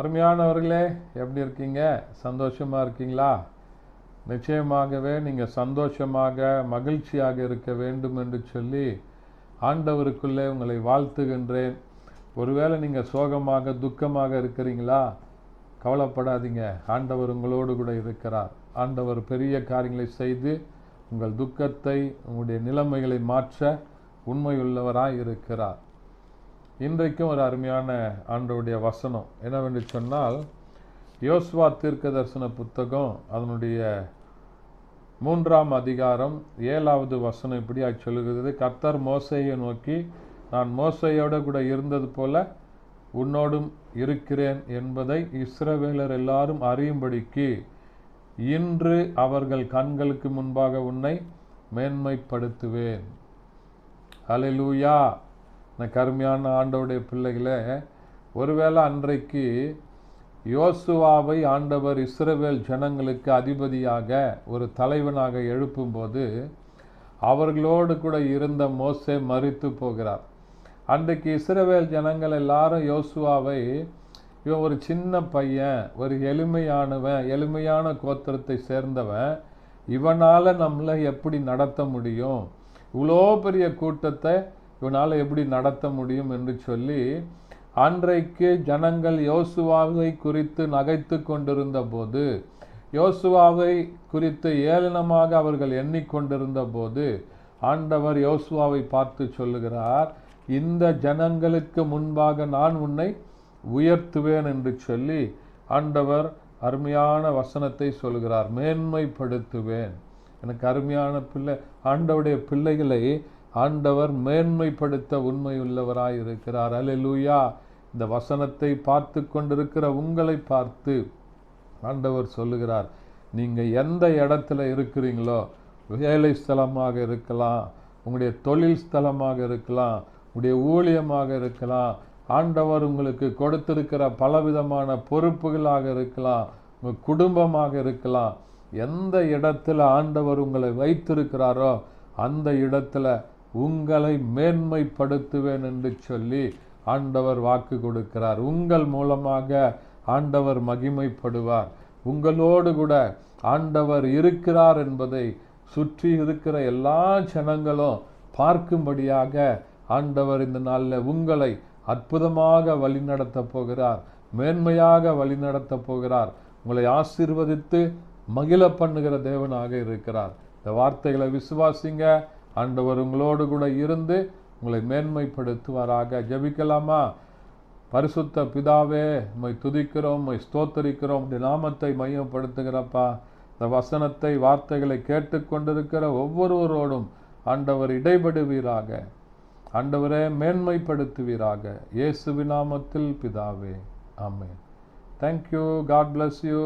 அருமையானவர்களே, எப்படி இருக்கீங்க? சந்தோஷமாக இருக்கீங்களா? நிச்சயமாகவே நீங்கள் சந்தோஷமாக மகிழ்ச்சியாக இருக்க வேண்டும் என்று சொல்லி ஆண்டவருக்குள்ளே உங்களை வாழ்த்துகின்றேன். ஒருவேளை நீங்கள் சோகமாக துக்கமாக இருக்கிறீங்களா? கவலைப்படாதீங்க, ஆண்டவர் உங்களோடு கூட இருக்கிறார். ஆண்டவர் பெரிய காரியங்களை செய்து உங்கள் துக்கத்தை, உங்களுடைய நிலைமைகளை மாற்ற உண்மையுள்ளவராய் இருக்கிறார். இன்றைக்கும் ஒரு அருமையான ஆண்டவருடைய வசனம் என்னவென்று சொன்னால், யோசுவா தீர்க்க தரிசன புத்தகம் அதனுடைய 3ஆம் அதிகாரம் 7வது வசனம் இப்படியாய் சொல்லுகிறது. கர்த்தர் மோசேயை நோக்கி, நான் மோசேயோடு கூட இருந்தது போல உன்னோடும் இருக்கிறேன் என்பதை இஸ்ரவேலர் எல்லாரும் அறியும்படிக்கு இன்று அவர்கள் கண்களுக்கு முன்பாக உன்னை மேன்மைப்படுத்துவேன். ஹல்லேலூயா. எனக்கு அருமையான ஆண்டவருடைய பிள்ளைகளே, ஒருவேளை அன்றைக்கு யோசுவாவை ஆண்டவர் இஸ்ரவேல் ஜனங்களுக்கு அதிபதியாக ஒரு தலைவனாக எழுப்பும்போது அவர்களோடு கூட இருந்த மோசே மரித்து போகிறார். அன்றைக்கு இஸ்ரவேல் ஜனங்கள் எல்லாரும் யோசுவாவை, இவன் ஒரு சின்ன பையன், ஒரு எளிமையானவன், எளிமையான கோத்திரத்தை சேர்ந்தவன், இவனால் நம்மளை எப்படி நடத்த முடியும், இவ்வளோ பெரிய கூட்டத்தை இவனால் எப்படி நடத்த முடியும் என்று சொல்லி அன்றைக்கு ஜனங்கள் யோசுவாவை குறித்து நகைத்து கொண்டிருந்த போது, யோசுவாவை குறித்து ஏளனமாக அவர்கள் எண்ணிக்கொண்டிருந்த போது ஆண்டவர் யோசுவாவை பார்த்து சொல்லுகிறார், இந்த ஜனங்களுக்கு முன்பாக நான் உன்னை உயர்த்துவேன் என்று சொல்லி ஆண்டவர் அருமையான வசனத்தை சொல்கிறார். மேன்மைப்படுத்துவேன். எனக்கு அருமையான ஆண்டவருடைய பிள்ளைகளை ஆண்டவர் மேன்மைப்படுத்த உண்மையுள்ளவராய் இருக்கிறார். அல்லேலூயா. இந்த வசனத்தை பார்த்து கொண்டிருக்கிற உங்களை பார்த்து ஆண்டவர் சொல்லுகிறார், நீங்கள் எந்த இடத்துல இருக்கிறீங்களோ, வேலை ஸ்தலமாக இருக்கலாம், உங்களுடைய தொழில் ஸ்தலமாக இருக்கலாம், உங்களுடைய ஊழியமாக இருக்கலாம், ஆண்டவர் உங்களுக்கு கொடுத்திருக்கிற பலவிதமான பொறுப்புகளாக இருக்கலாம், உங்கள் குடும்பமாக இருக்கலாம், எந்த இடத்துல ஆண்டவர் உங்களை வைத்திருக்கிறாரோ அந்த இடத்துல உங்களை மேன்மைப்படுத்துவேன் என்று சொல்லி ஆண்டவர் வாக்கு கொடுக்கிறார். உங்கள் மூலமாக ஆண்டவர் மகிமைப்படுவார். உங்களோடு கூட ஆண்டவர் இருக்கிறார் என்பதை சுற்றி இருக்கிற எல்லா ஜனங்களும் பார்க்கும்படியாக ஆண்டவர் இந்த நாளில் உங்களை அற்புதமாக வழிநடத்த போகிறார், மேன்மையாக வழிநடத்த போகிறார். உங்களை ஆசீர்வதித்து மகிழ பண்ணுகிற தேவனாக இருக்கிறார். இந்த வார்த்தைகளை விசுவாசிங்க. ஆண்டவர் உங்களோடு கூட இருந்து உங்களை மேன்மைப்படுத்துவாராக. ஜெபிக்கலாமா? பரிசுத்த பிதாவே, உம்மை துதிக்கிறோம், உம்மை ஸ்தோத்தரிக்கிறோம், உம்முடைய நாமத்தை மையப்படுத்துகிறப்பா. இந்த வசனத்தை, வார்த்தைகளை கேட்டுக்கொண்டிருக்கிற ஒவ்வொருவரோடும் ஆண்டவர் இடைபடுவீராக. ஆண்டவரே, மேன்மைப்படுத்துவீராக. இயேசுவின் நாமத்தில் பிதாவே, ஆமென். தேங்க்யூ. God bless you.